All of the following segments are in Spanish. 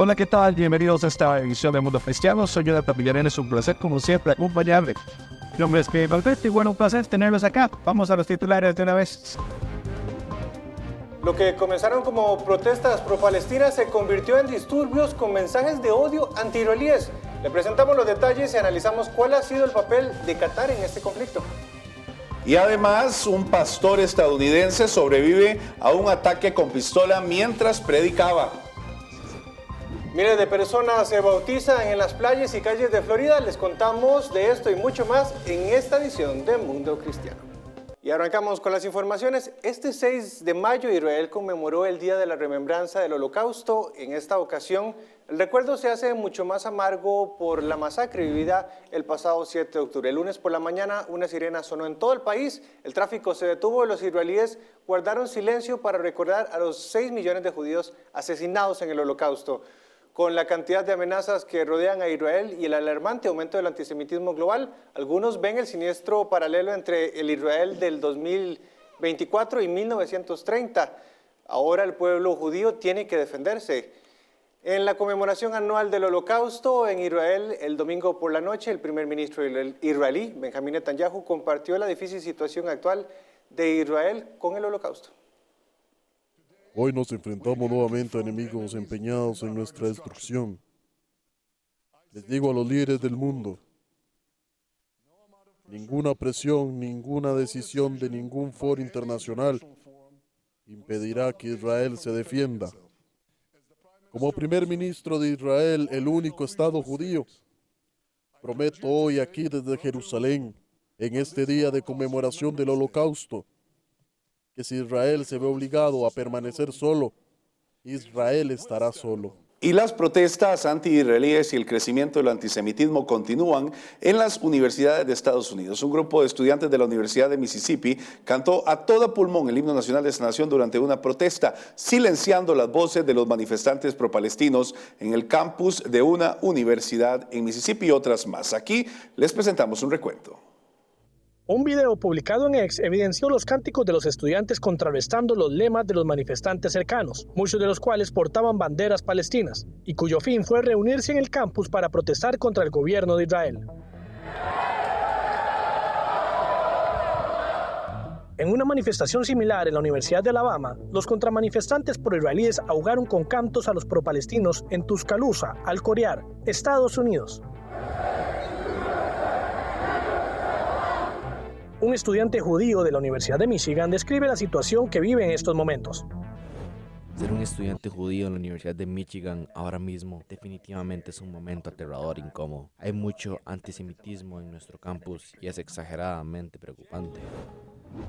Hola, ¿qué tal? Bienvenidos a esta edición de Mundo Cristiano. Soy Jonathan Villarreal, es un placer, como siempre, acompañarles. Mi nombre es Pedro Alberto y bueno, un placer tenerlos acá. Vamos a los titulares de una vez. Lo que comenzaron como protestas pro-palestinas se convirtió en disturbios con mensajes de odio anti-israelíes. Le presentamos los detalles y analizamos cuál ha sido el papel de Qatar en este conflicto. Y además, un pastor estadounidense sobrevive a un ataque con pistola mientras predicaba. Miles de personas se bautizan en las playas y calles de Florida. Les contamos de esto y mucho más en esta edición de Mundo Cristiano. Y arrancamos con las informaciones. Este 6 de mayo Israel conmemoró el Día de la Remembranza del Holocausto. En esta ocasión, el recuerdo se hace mucho más amargo por la masacre vivida el pasado 7 de octubre. El lunes por la mañana, una sirena sonó en todo el país. El tráfico se detuvo y los israelíes guardaron silencio para recordar a los 6 millones de judíos asesinados en el Holocausto. Con la cantidad de amenazas que rodean a Israel y el alarmante aumento del antisemitismo global, algunos ven el siniestro paralelo entre el Israel del 2024 y 1930. Ahora el pueblo judío tiene que defenderse. En la conmemoración anual del Holocausto en Israel, el domingo por la noche, el primer ministro israelí, Benjamín Netanyahu, compartió la difícil situación actual de Israel con el Holocausto. Hoy nos enfrentamos nuevamente a enemigos empeñados en nuestra destrucción. Les digo a los líderes del mundo, ninguna presión, ninguna decisión de ningún foro internacional impedirá que Israel se defienda. Como primer ministro de Israel, el único Estado judío, prometo hoy aquí desde Jerusalén, en este día de conmemoración del Holocausto, que si Israel se ve obligado a permanecer solo, Israel estará solo. Y las protestas anti-israelíes y el crecimiento del antisemitismo continúan en las universidades de Estados Unidos. Un grupo de estudiantes de la Universidad de Mississippi cantó a todo pulmón el himno nacional de esta nación durante una protesta, silenciando las voces de los manifestantes pro-palestinos en el campus de una universidad en Mississippi y otras más. Aquí les presentamos un recuento. Un video publicado en X evidenció los cánticos de los estudiantes contrarrestando los lemas de los manifestantes cercanos, muchos de los cuales portaban banderas palestinas, y cuyo fin fue reunirse en el campus para protestar contra el gobierno de Israel. En una manifestación similar en la Universidad de Alabama, los contramanifestantes pro-israelíes ahogaron con cantos a los pro-palestinos en Tuscaloosa, al Corear, Estados Unidos. Un estudiante judío de la Universidad de Michigan describe la situación que vive en estos momentos. Ser un estudiante judío en la Universidad de Michigan ahora mismo definitivamente es un momento aterrador e incómodo. Hay mucho antisemitismo en nuestro campus y es exageradamente preocupante.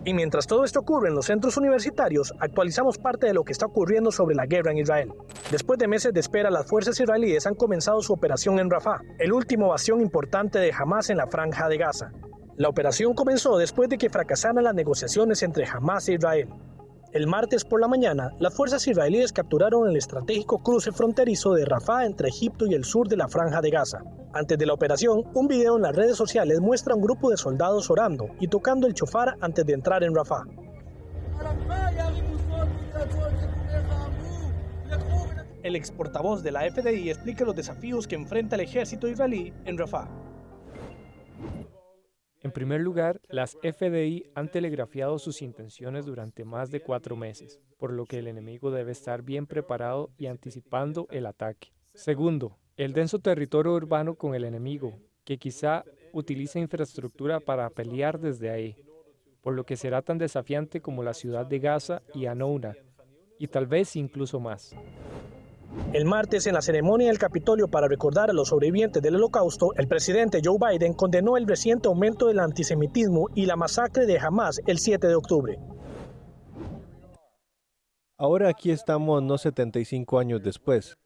Y mientras todo esto ocurre en los centros universitarios, actualizamos parte de lo que está ocurriendo sobre la guerra en Israel. Después de meses de espera, las fuerzas israelíes han comenzado su operación en Rafah, el último bastión importante de Hamás en la Franja de Gaza. La operación comenzó después de que fracasaran las negociaciones entre Hamás e Israel. El martes por la mañana, las fuerzas israelíes capturaron el estratégico cruce fronterizo de Rafah entre Egipto y el sur de la Franja de Gaza. Antes de la operación, un video en las redes sociales muestra a un grupo de soldados orando y tocando el shofar antes de entrar en Rafah. El ex portavoz de la FDI explica los desafíos que enfrenta el ejército israelí en Rafah. En primer lugar, las FDI han telegrafiado sus intenciones durante más de 4 meses, por lo que el enemigo debe estar bien preparado y anticipando el ataque. Segundo, el denso territorio urbano con el enemigo, que quizá utilice infraestructura para pelear desde ahí, por lo que será tan desafiante como la ciudad de Gaza y Anouna, y tal vez incluso más. El martes, en la ceremonia del Capitolio para recordar a los sobrevivientes del Holocausto, el presidente Joe Biden condenó el reciente aumento del antisemitismo y la masacre de Hamás el 7 de octubre. Ahora aquí estamos no 75 años después,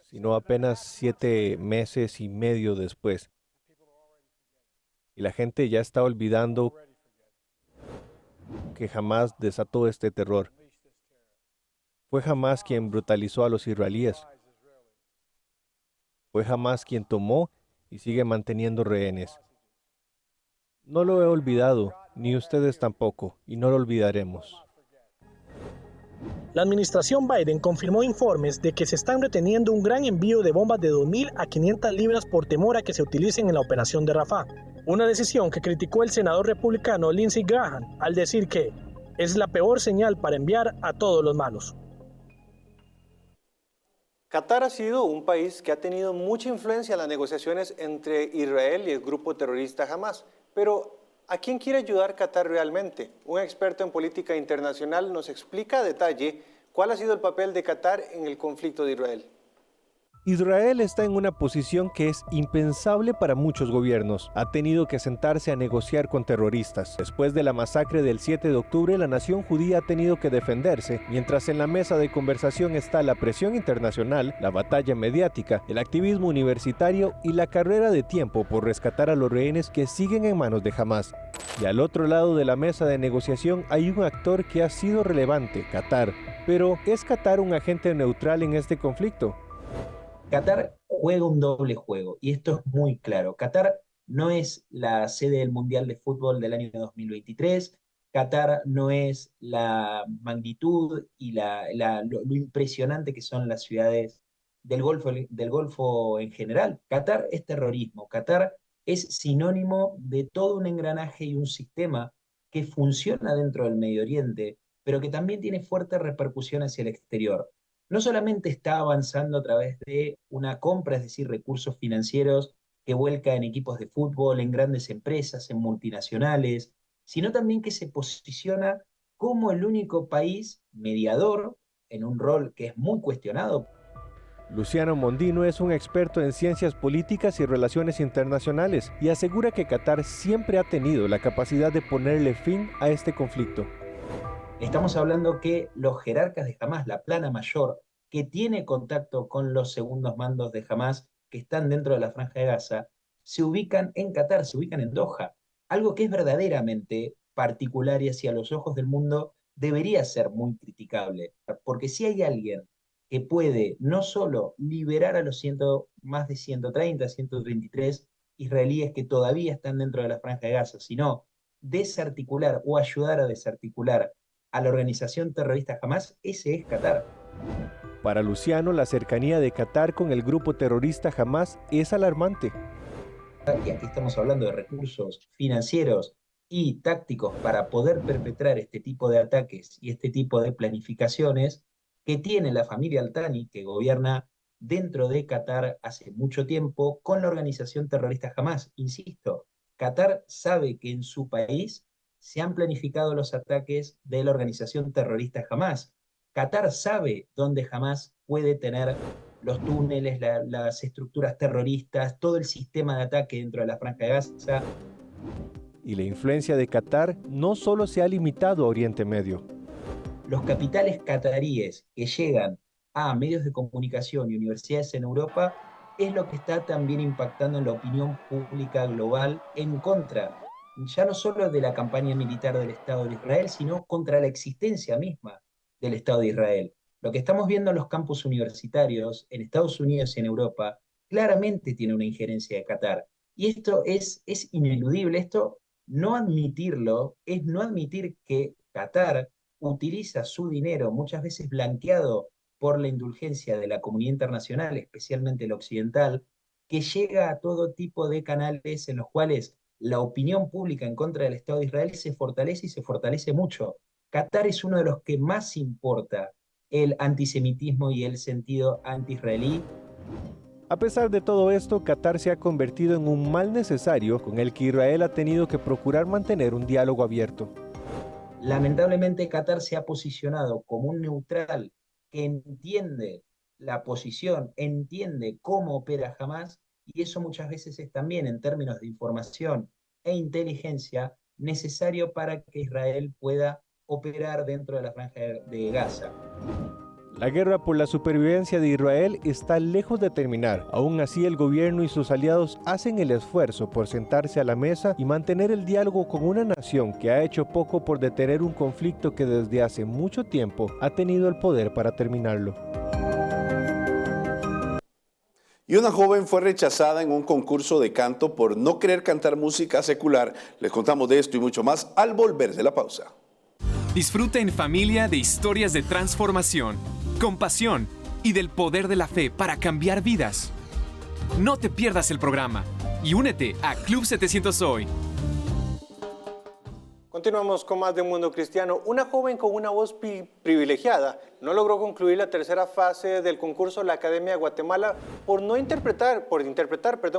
sino apenas 7 meses y medio después. Y la gente ya está olvidando que Hamás desató este terror. Fue Hamás quien brutalizó a los israelíes. Fue Hamás quien tomó y sigue manteniendo rehenes. No lo he olvidado, ni ustedes tampoco, y no lo olvidaremos. La administración Biden confirmó informes de que se están reteniendo un gran envío de bombas de 2.000 a 500 libras por temor a que se utilicen en la operación de Rafah. Una decisión que criticó el senador republicano Lindsey Graham al decir que es la peor señal para enviar a todos los malos. Qatar ha sido un país que ha tenido mucha influencia en las negociaciones entre Israel y el grupo terrorista Hamas. Pero, ¿a quién quiere ayudar Qatar realmente? Un experto en política internacional nos explica a detalle cuál ha sido el papel de Qatar en el conflicto de Israel. Israel está en una posición que es impensable para muchos gobiernos. Ha tenido que sentarse a negociar con terroristas. Después de la masacre del 7 de octubre, la nación judía ha tenido que defenderse, mientras en la mesa de conversación está la presión internacional, la batalla mediática, el activismo universitario y la carrera de tiempo por rescatar a los rehenes que siguen en manos de Hamas. Y al otro lado de la mesa de negociación hay un actor que ha sido relevante, Qatar. Pero, ¿es Qatar un agente neutral en este conflicto? Qatar juega un doble juego y esto es muy claro. Qatar no es la sede del Mundial de Fútbol del año 2023, Qatar no es la magnitud y lo impresionante que son las ciudades del Golfo en general. Qatar es terrorismo, Qatar es sinónimo de todo un engranaje y un sistema que funciona dentro del Medio Oriente, pero que también tiene fuerte repercusión hacia el exterior. No solamente está avanzando a través de una compra, es decir, recursos financieros que vuelca en equipos de fútbol, en grandes empresas, en multinacionales, sino también que se posiciona como el único país mediador en un rol que es muy cuestionado. Luciano Mondino es un experto en ciencias políticas y relaciones internacionales y asegura que Qatar siempre ha tenido la capacidad de ponerle fin a este conflicto. Estamos hablando que los jerarcas de Hamas, la plana mayor, que tiene contacto con los segundos mandos de Hamas, que están dentro de la Franja de Gaza, se ubican en Qatar, se ubican en Doha. Algo que es verdaderamente particular y hacia los ojos del mundo debería ser muy criticable. Porque si hay alguien que puede no solo liberar a los más de 130, 133 israelíes que todavía están dentro de la Franja de Gaza, sino desarticular o ayudar a desarticular a la organización terrorista Hamas, ese es Qatar. Para Luciano, la cercanía de Qatar con el grupo terrorista Hamas es alarmante. Y aquí estamos hablando de recursos financieros y tácticos para poder perpetrar este tipo de ataques y este tipo de planificaciones que tiene la familia Al-Thani, que gobierna dentro de Qatar hace mucho tiempo con la organización terrorista Hamas. Insisto, Qatar sabe que en su país se han planificado los ataques de la organización terrorista Hamas. Qatar sabe dónde Hamas puede tener los túneles, las estructuras terroristas, todo el sistema de ataque dentro de la Franja de Gaza. Y la influencia de Qatar no solo se ha limitado a Oriente Medio. Los capitales qataríes que llegan a medios de comunicación y universidades en Europa es lo que está también impactando en la opinión pública global en contra ya no solo de la campaña militar del Estado de Israel, sino contra la existencia misma del Estado de Israel. Lo que estamos viendo en los campus universitarios en Estados Unidos y en Europa claramente tiene una injerencia de Qatar. Y esto es ineludible. Esto, no admitirlo, es no admitir que Qatar utiliza su dinero, muchas veces blanqueado por la indulgencia de la comunidad internacional, especialmente la occidental, que llega a todo tipo de canales en los cuales la opinión pública en contra del Estado de Israel se fortalece y se fortalece mucho. Qatar es uno de los que más importa el antisemitismo y el sentido anti-israelí. A pesar de todo esto, Qatar se ha convertido en un mal necesario con el que Israel ha tenido que procurar mantener un diálogo abierto. Lamentablemente, Qatar se ha posicionado como un neutral que entiende la posición, entiende cómo opera Hamas, y eso muchas veces es también, en términos de información e inteligencia, necesario para que Israel pueda operar dentro de la Franja de Gaza. La guerra por la supervivencia de Israel está lejos de terminar. Aún así, el gobierno y sus aliados hacen el esfuerzo por sentarse a la mesa y mantener el diálogo con una nación que ha hecho poco por detener un conflicto que desde hace mucho tiempo ha tenido el poder para terminarlo. Y una joven fue rechazada en un concurso de canto por no querer cantar música secular. Les contamos de esto y mucho más al volver de la pausa. Disfruta en familia de historias de transformación, compasión y del poder de la fe para cambiar vidas. No te pierdas el programa y únete a Club 700 Hoy. Continuamos con más de Mundo Cristiano. Una joven con una voz privilegiada no logró concluir la tercera fase del concurso La Academia de Guatemala por interpretar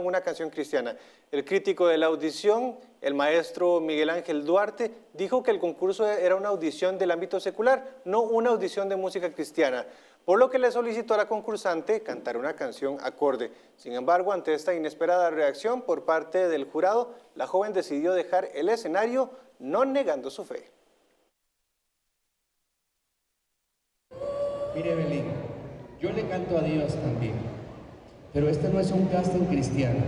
una canción cristiana. El crítico de la audición, el maestro Miguel Ángel Duarte, dijo que el concurso era una audición del ámbito secular, no una audición de música cristiana, por lo que le solicitó a la concursante cantar una canción acorde. Sin embargo, ante esta inesperada reacción por parte del jurado, la joven decidió dejar el escenario, no negando su fe. Mire, Belén, yo le canto a Dios también, pero este no es un casting cristiano.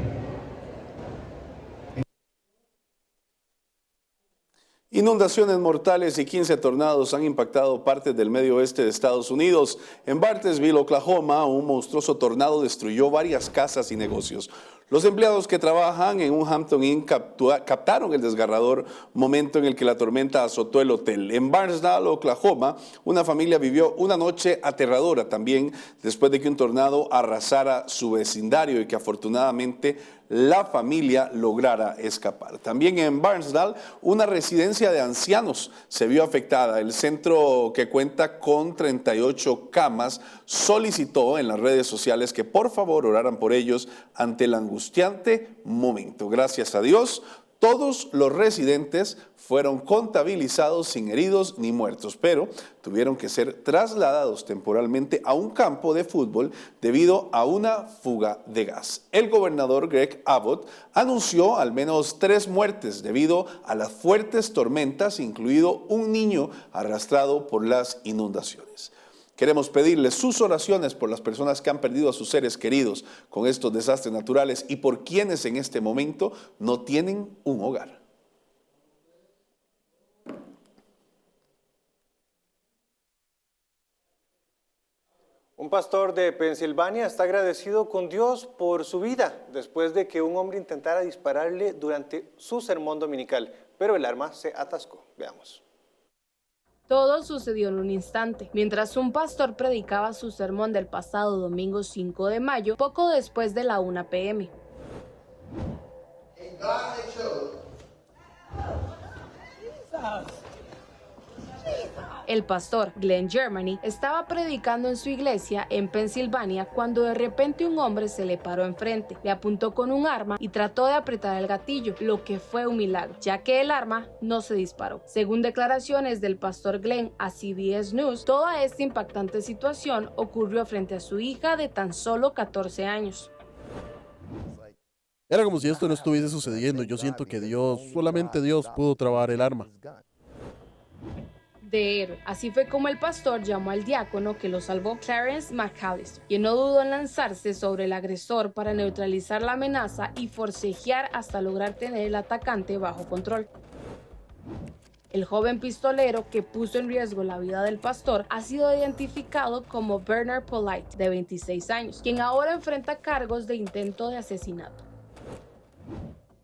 Inundaciones mortales y 15 tornados han impactado partes del medio oeste de Estados Unidos. En Bartlesville, Oklahoma, un monstruoso tornado destruyó varias casas y negocios. Los empleados que trabajan en un Hampton Inn captaron el desgarrador momento en el que la tormenta azotó el hotel. En Barnesdale, Oklahoma, una familia vivió una noche aterradora también después de que un tornado arrasara su vecindario y que afortunadamente la familia lograra escapar. También en Barnesdale, una residencia de ancianos se vio afectada. El centro, que cuenta con 38 camas, solicitó en las redes sociales que por favor oraran por ellos ante el angustiante momento. Gracias a Dios, todos los residentes fueron contabilizados sin heridos ni muertos, pero tuvieron que ser trasladados temporalmente a un campo de fútbol debido a una fuga de gas. El gobernador Greg Abbott anunció al menos 3 muertes debido a las fuertes tormentas, incluido un niño arrastrado por las inundaciones. Queremos pedirles sus oraciones por las personas que han perdido a sus seres queridos con estos desastres naturales y por quienes en este momento no tienen un hogar. Un pastor de Pensilvania está agradecido con Dios por su vida después de que un hombre intentara dispararle durante su sermón dominical, pero el arma se atascó. Veamos. Todo sucedió en un instante, mientras un pastor predicaba su sermón del pasado domingo 5 de mayo, poco después de la 1 p.m. El pastor Glenn Germany estaba predicando en su iglesia en Pensilvania cuando de repente un hombre se le paró enfrente, le apuntó con un arma y trató de apretar el gatillo, lo que fue un milagro, ya que el arma no se disparó. Según declaraciones del pastor Glenn a CBS News, toda esta impactante situación ocurrió frente a su hija de tan solo 14 años. Era como si esto no estuviese sucediendo. Yo siento que solamente Dios pudo trabar el arma. De héroe. Así fue como el pastor llamó al diácono que lo salvó, Clarence McAllister, quien no dudó en lanzarse sobre el agresor para neutralizar la amenaza y forcejear hasta lograr tener el atacante bajo control. El joven pistolero que puso en riesgo la vida del pastor ha sido identificado como Bernard Polite, de 26 años, quien ahora enfrenta cargos de intento de asesinato.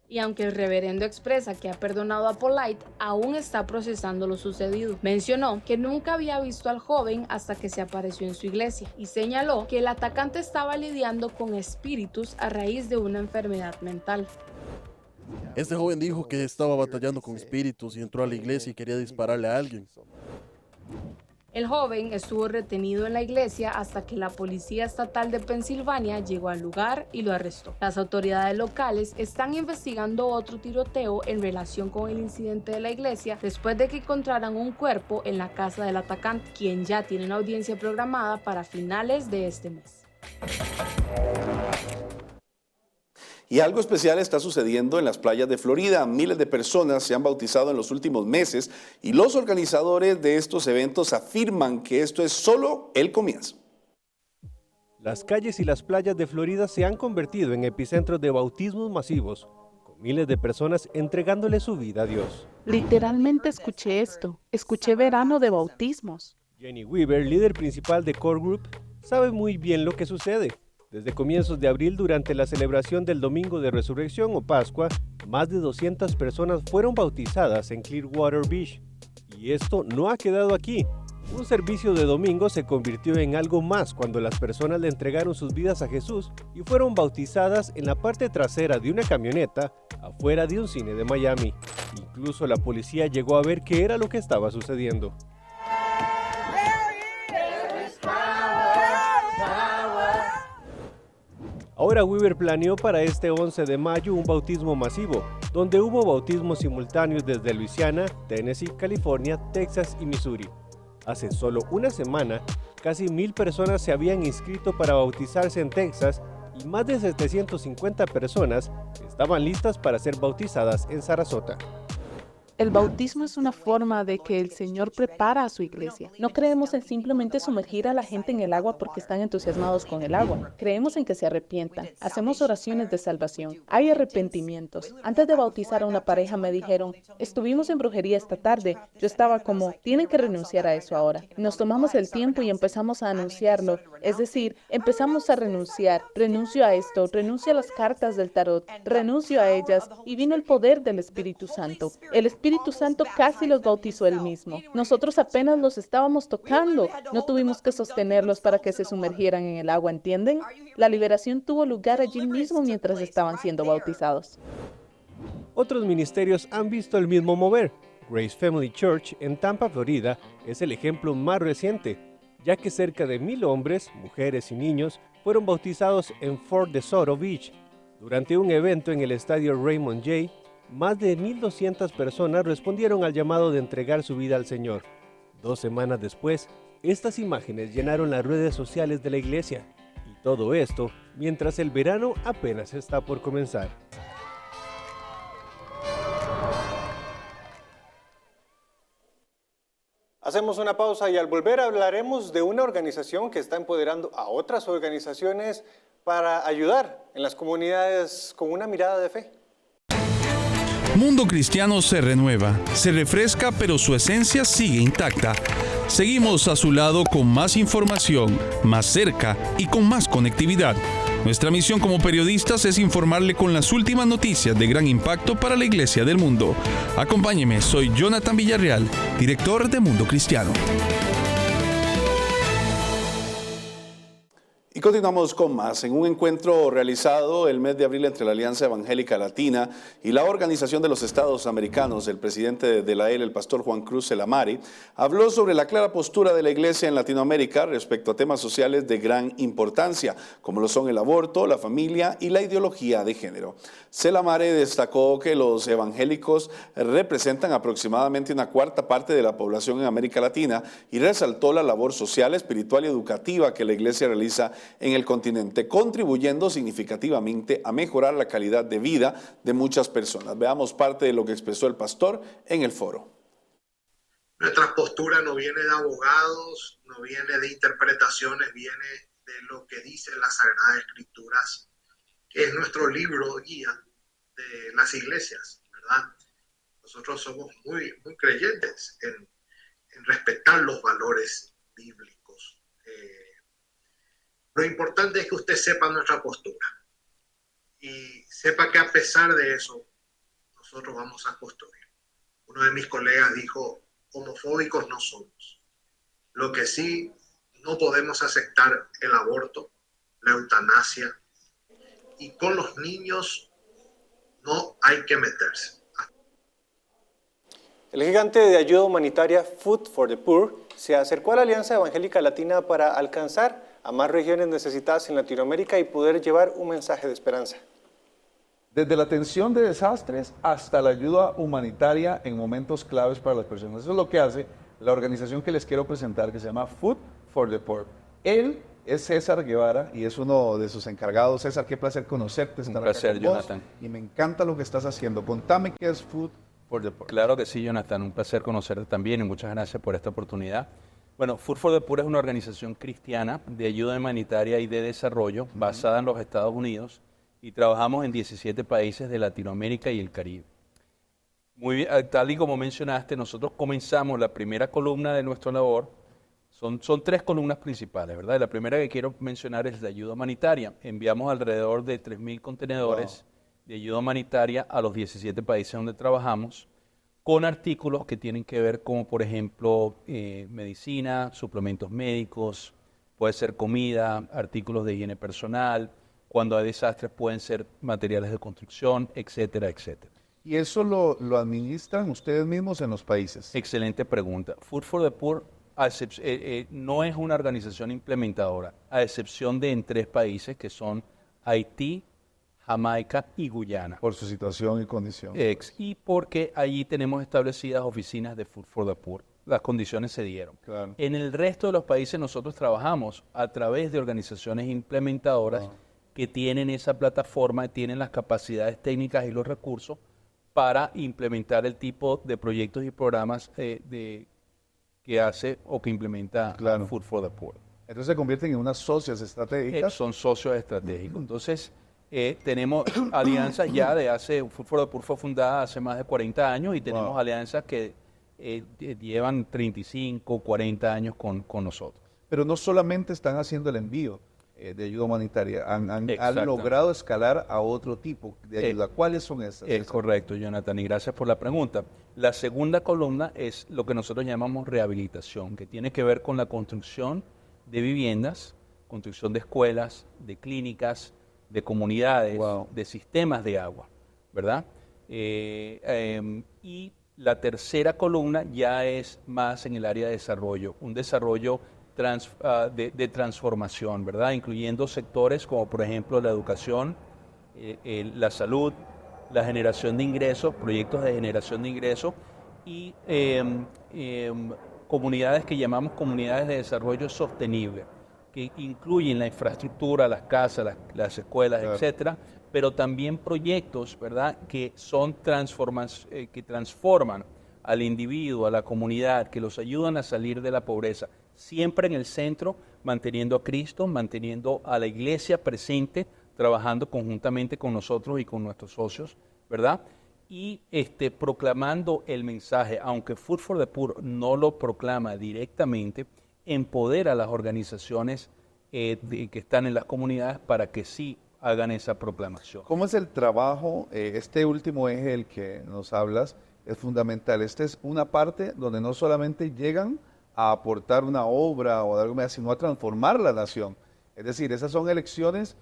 Y aunque el reverendo expresa que ha perdonado a Polite, aún está procesando lo sucedido. Mencionó que nunca había visto al joven hasta que se apareció en su iglesia y señaló que el atacante estaba lidiando con espíritus a raíz de una enfermedad mental. Este joven dijo que estaba batallando con espíritus y entró a la iglesia y quería dispararle a alguien. El joven estuvo retenido en la iglesia hasta que la Policía Estatal de Pensilvania llegó al lugar y lo arrestó. Las autoridades locales están investigando otro tiroteo en relación con el incidente de la iglesia después de que encontraran un cuerpo en la casa del atacante, quien ya tiene una audiencia programada para finales de este mes. Y algo especial está sucediendo en las playas de Florida. Miles de personas se han bautizado en los últimos meses y los organizadores de estos eventos afirman que esto es solo el comienzo. Las calles y las playas de Florida se han convertido en epicentros de bautismos masivos, con miles de personas entregándole su vida a Dios. Literalmente escuché esto. Escuché verano de bautismos. Jenny Weaver, líder principal de Core Group, sabe muy bien lo que sucede. Desde comienzos de abril, durante la celebración del Domingo de Resurrección o Pascua, más de 200 personas fueron bautizadas en Clearwater Beach. Y esto no ha quedado aquí. Un servicio de domingo se convirtió en algo más cuando las personas le entregaron sus vidas a Jesús y fueron bautizadas en la parte trasera de una camioneta afuera de un cine de Miami. Incluso la policía llegó a ver qué era lo que estaba sucediendo. Ahora Weaver planeó para este 11 de mayo un bautismo masivo, donde hubo bautismos simultáneos desde Luisiana, Tennessee, California, Texas y Missouri. Hace solo una semana, casi 1,000 personas se habían inscrito para bautizarse en Texas y más de 750 personas estaban listas para ser bautizadas en Sarasota. El bautismo es una forma de que el Señor prepara a su iglesia. No creemos en simplemente sumergir a la gente en el agua porque están entusiasmados con el agua. Creemos en que se arrepientan. Hacemos oraciones de salvación. Hay arrepentimientos. Antes de bautizar a una pareja me dijeron, estuvimos en brujería esta tarde. Yo estaba como, tienen que renunciar a eso ahora. Nos tomamos el tiempo y empezamos a anunciarlo. Es decir, empezamos a renunciar. Renuncio a esto, renuncio a las cartas del tarot, renuncio a ellas y vino el poder del Espíritu Santo. El Espíritu Santo casi los bautizó él mismo. Nosotros apenas los estábamos tocando. No tuvimos que sostenerlos para que se sumergieran en el agua, ¿entienden? La liberación tuvo lugar allí mismo mientras estaban siendo bautizados. Otros ministerios han visto el mismo mover. Grace Family Church en Tampa, Florida, es el ejemplo más reciente, ya que cerca de 1,000 hombres, mujeres y niños fueron bautizados en Fort DeSoto Beach. Durante un evento en el estadio Raymond J., más de 1,200 personas respondieron al llamado de entregar su vida al Señor. 2 semanas después, estas imágenes llenaron las redes sociales de la iglesia. Y todo esto mientras el verano apenas está por comenzar. Hacemos una pausa y al volver hablaremos de una organización que está empoderando a otras organizaciones para ayudar en las comunidades con una mirada de fe. Mundo Cristiano se renueva, se refresca, pero su esencia sigue intacta. Seguimos a su lado con más información, más cerca y con más conectividad. Nuestra misión como periodistas es informarle con las últimas noticias de gran impacto para la Iglesia del mundo. Acompáñeme, soy Jonathan Villarreal, director de Mundo Cristiano. Y continuamos con más. En un encuentro realizado el mes de abril entre la Alianza Evangélica Latina y la Organización de los Estados Americanos, el presidente de la AEL, el pastor Juan Cruz Selamari, habló sobre la clara postura de la Iglesia en Latinoamérica respecto a temas sociales de gran importancia, como lo son el aborto, la familia y la ideología de género. Selamari destacó que los evangélicos representan aproximadamente una cuarta parte de la población en América Latina y resaltó la labor social, espiritual y educativa que la Iglesia realiza en el continente, contribuyendo significativamente a mejorar la calidad de vida de muchas personas. Veamos parte de lo que expresó el pastor en el foro. Nuestra postura no viene de abogados, no viene de interpretaciones, viene de lo que dice la Sagrada Escrituras, que es nuestro libro guía de las iglesias, ¿verdad? Nosotros somos muy creyentes en respetar los valores bíblicos. Lo importante es que usted sepa nuestra postura y sepa que a pesar de eso, nosotros vamos a construir. Uno de mis colegas dijo, homofóbicos no somos. Lo que sí, no podemos aceptar el aborto, la eutanasia, y con los niños no hay que meterse. El gigante de ayuda humanitaria Food for the Poor se acercó a la Alianza Evangélica Latina para alcanzar a más regiones necesitadas en Latinoamérica y poder llevar un mensaje de esperanza. Desde la atención de desastres hasta la ayuda humanitaria en momentos claves para las personas. Eso es lo que hace la organización que les quiero presentar, que se llama Food for the Poor. Él es César Guevara y es uno de sus encargados. César, qué placer conocerte. Un placer, Jonathan. Y me encanta lo que estás haciendo. Contame qué es Food for the Poor. Claro que sí, Jonathan. Un placer conocerte también y muchas gracias por esta oportunidad. Bueno, Food for the Poor es una organización cristiana de ayuda humanitaria y de desarrollo basada en los Estados Unidos y trabajamos en 17 países de Latinoamérica y el Caribe. Muy bien, tal y como mencionaste, nosotros comenzamos la primera columna de nuestra labor. Son 3 columnas principales, ¿verdad? La primera que quiero mencionar es la ayuda humanitaria. Enviamos alrededor de 3,000 contenedores de ayuda humanitaria a los 17 países donde trabajamos, con artículos que tienen que ver como, por ejemplo, medicina, suplementos médicos, puede ser comida, artículos de higiene personal. Cuando hay desastres pueden ser materiales de construcción, etcétera, etcétera. ¿Y eso lo administran ustedes mismos en los países? Excelente pregunta. Food for the Poor no es una organización implementadora, a excepción de en 3 países que son Haití, Jamaica y Guyana. Por su situación y condición. Y porque allí tenemos establecidas oficinas de Food for the Poor. Las condiciones se dieron. Claro. En el resto de los países nosotros trabajamos a través de organizaciones implementadoras que tienen esa plataforma, tienen las capacidades técnicas y los recursos para implementar el tipo de proyectos y programas que hace o que implementa Food for the Poor. Entonces se convierten en unas socias estratégicas. Son socios estratégicos. Entonces, tenemos alianzas ya de Food for the Poor fue fundada hace más de 40 años y tenemos alianzas que llevan 35, 40 años con nosotros. Pero no solamente están haciendo el envío de ayuda humanitaria, han logrado escalar a otro tipo de ayuda. ¿Cuáles son esas? Es correcto, Jonathan, y gracias por la pregunta. La segunda columna es lo que nosotros llamamos rehabilitación, que tiene que ver con la construcción de viviendas, construcción de escuelas, de clínicas, de comunidades, de sistemas de agua, ¿verdad? Y la tercera columna ya es más en el área de desarrollo, un desarrollo de transformación, ¿verdad? Incluyendo sectores como por ejemplo la educación, la salud, la generación de ingresos, proyectos de generación de ingresos y comunidades que llamamos comunidades de desarrollo sostenible, que incluyen la infraestructura, las casas, las escuelas, etcétera, pero también proyectos, ¿verdad?, que son que transforman al individuo, a la comunidad, que los ayudan a salir de la pobreza, siempre en el centro, manteniendo a Cristo, manteniendo a la iglesia presente, trabajando conjuntamente con nosotros y con nuestros socios, ¿verdad? Y proclamando el mensaje, aunque Food for the Poor no lo proclama directamente, empodera a las organizaciones que están en las comunidades para que sí hagan esa proclamación. ¿Cómo es el trabajo? Este último eje del que nos hablas es fundamental. Esta es una parte donde no solamente llegan a aportar una obra o algo más, sino a transformar la nación. Es decir, esas son elecciones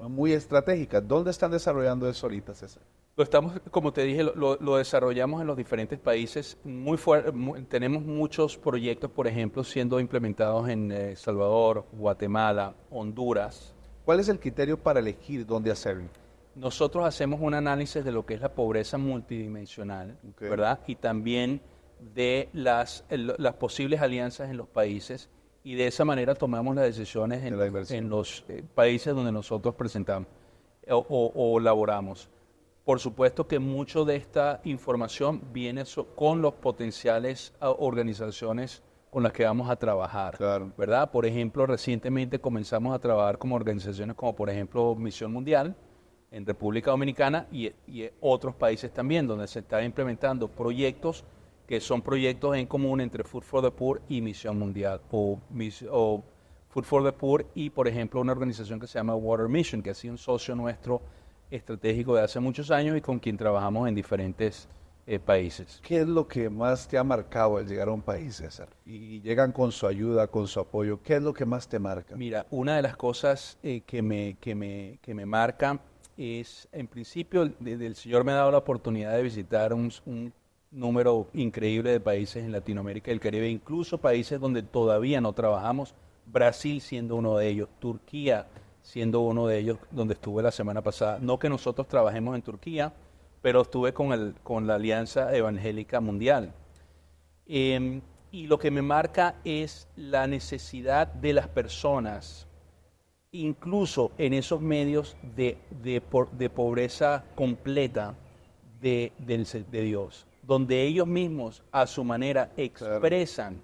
muy estratégicas. ¿Dónde están desarrollando eso ahorita, César? Lo estamos, como te dije, lo desarrollamos en los diferentes países. Tenemos muchos proyectos, por ejemplo, siendo implementados en El Salvador, Guatemala, Honduras. ¿Cuál es el criterio para elegir dónde hacerlo? Nosotros hacemos un análisis de lo que es la pobreza multidimensional, ¿verdad? Y también de las posibles alianzas en los países, y de esa manera tomamos las decisiones en los países donde nosotros presentamos o laboramos. Por supuesto que mucho de esta información viene con los potenciales organizaciones con las que vamos a trabajar, ¿verdad? Por ejemplo, recientemente comenzamos a trabajar con organizaciones como, por ejemplo, Misión Mundial en República Dominicana y otros países también, donde se están implementando proyectos que son proyectos en común entre Food for the Poor y Misión Mundial, o Food for the Poor y, por ejemplo, una organización que se llama Water Mission, que ha sido un socio nuestro estratégico de hace muchos años y con quien trabajamos en diferentes países. ¿Qué es lo que más te ha marcado al llegar a un país, César? Y llegan con su ayuda, con su apoyo. ¿Qué es lo que más te marca? Mira, una de las cosas que me marca es, en principio, el Señor me ha dado la oportunidad de visitar un número increíble de países en Latinoamérica y el Caribe, incluso países donde todavía no trabajamos, Brasil siendo uno de ellos, Turquía siendo uno de ellos, donde estuve la semana pasada. No que nosotros trabajemos en Turquía, pero estuve con la Alianza Evangélica Mundial. Y lo que me marca es la necesidad de las personas, incluso en esos medios de pobreza completa de Dios, donde ellos mismos a su manera expresan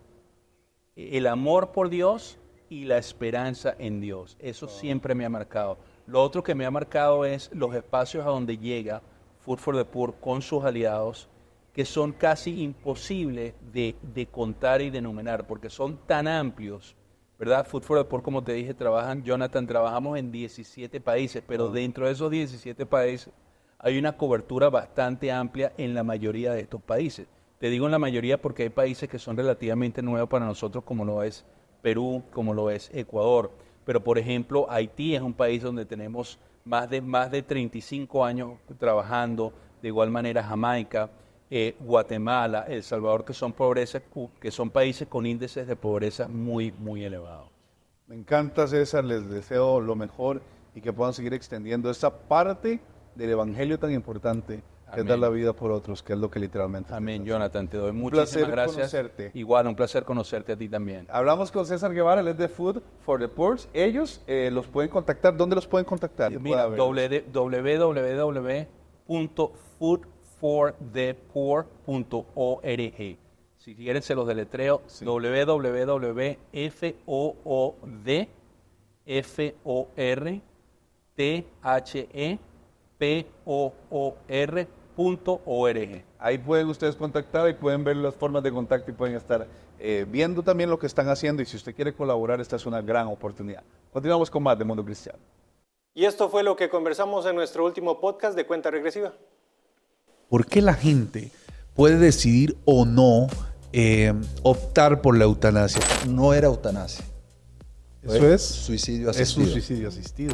el amor por Dios y la esperanza en Dios. Eso siempre me ha marcado. Lo otro que me ha marcado es los espacios a donde llega Food for the Poor con sus aliados, que son casi imposibles de contar y de enumerar, porque son tan amplios, ¿verdad? Food for the Poor, como te dije, trabajamos en 17 países, pero dentro de esos 17 países hay una cobertura bastante amplia en la mayoría de estos países. Te digo en la mayoría porque hay países que son relativamente nuevos para nosotros, como lo es Perú, como lo es Ecuador. Pero, por ejemplo, Haití es un país donde tenemos más de 35 años trabajando, de igual manera Jamaica, Guatemala, El Salvador, que son países con índices de pobreza muy, muy elevados. Me encanta, César, les deseo lo mejor y que puedan seguir extendiendo esta parte del evangelio tan importante que es dar la vida por otros, que es lo que literalmente. Amén, Jonathan, te doy muchísimas gracias. Conocerte. Igual, un placer conocerte a ti también. Hablamos con César Guevara, él es de Food for the Poor. Ellos los pueden contactar. ¿Dónde los pueden contactar? Mira, www.foodforthepoor.org. Si quieren se los deletreo, sí. www.foodforthepoor.org. Ahí pueden ustedes contactar y pueden ver las formas de contacto y pueden estar viendo también lo que están haciendo. Y si usted quiere colaborar, esta es una gran oportunidad. Continuamos con más de Mundo Cristiano. Y esto fue lo que conversamos en nuestro último podcast de Cuenta Regresiva. ¿Por qué la gente puede decidir o no optar por la eutanasia? No era eutanasia. Eso es suicidio asistido. Es un suicidio asistido.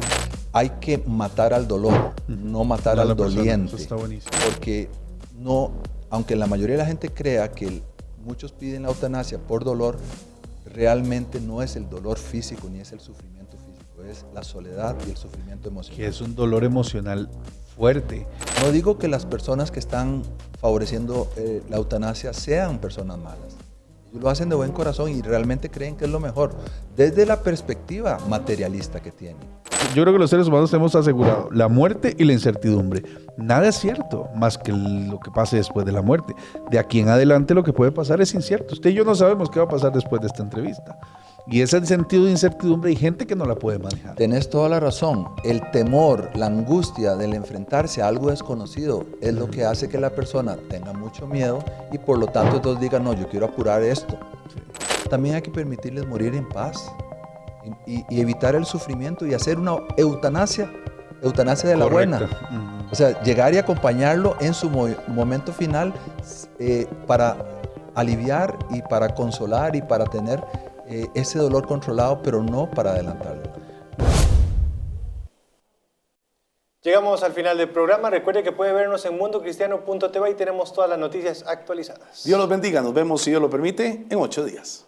Hay que matar al dolor, no matar al doliente. Eso está buenísimo. Porque no, aunque la mayoría de la gente crea que muchos piden la eutanasia por dolor, realmente no es el dolor físico ni es el sufrimiento físico, es la soledad y el sufrimiento emocional. Que es un dolor emocional fuerte. No digo que las personas que están favoreciendo la eutanasia sean personas malas. Ellos lo hacen de buen corazón y realmente creen que es lo mejor, desde la perspectiva materialista que tienen. Yo creo que los seres humanos hemos asegurado la muerte y la incertidumbre. Nada es cierto más que lo que pase después de la muerte. De aquí en adelante lo que puede pasar es incierto. Usted y yo no sabemos qué va a pasar después de esta entrevista. Y ese sentido de incertidumbre hay gente que no la puede manejar. Tenés toda la razón. El temor, la angustia del enfrentarse a algo desconocido es lo que hace que la persona tenga mucho miedo y por lo tanto entonces diga, no, yo quiero apurar esto. Sí. También hay que permitirles morir en paz y evitar el sufrimiento y hacer una eutanasia de la buena. O sea, llegar y acompañarlo en su momento final para aliviar y para consolar y para tener ese dolor controlado, pero no para adelantarlo. Llegamos al final del programa. Recuerde que puede vernos en mundocristiano.tv y tenemos todas las noticias actualizadas. Dios los bendiga. Nos vemos, si Dios lo permite, en 8 días.